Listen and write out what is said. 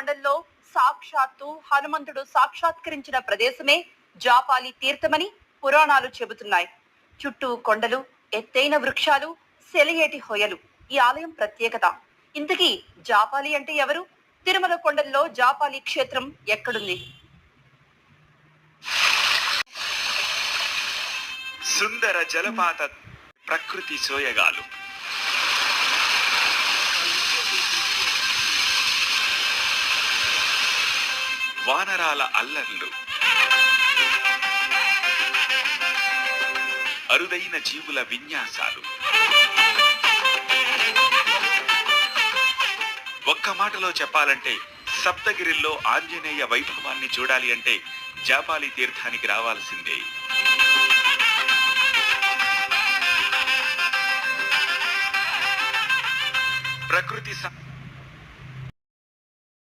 కొండల్లో సాక్షాత్తు హనుమంతుడు సాక్షాత్కరించిన ప్రదేశమే జాపాలి తీర్థమని పురాణాలు చెబుతున్నాయి. చుట్టూ కొండలు, ఎత్తైన వృక్షాలు, సెలయేటి హొయలు ఈ ఆలయం ప్రత్యేకత. ఇంతకీ జాపాలి అంటే ఎవరు? తిరుమల కొండల్లో జాపాలి క్షేత్రం ఎక్కడుంది? సుందర జలపాత, ప్రకృతి సోయగాలు, వానరాల అల్లర్లు, అరుదైన జీవుల విన్యాసాలు. ఒక్క మాటలో చెప్పాలంటే సప్తగిరిల్లో ఆంజనేయ వైభవాన్ని చూడాలి అంటే జాపాలి తీర్థానికి రావాల్సిందే. ప్రకృతి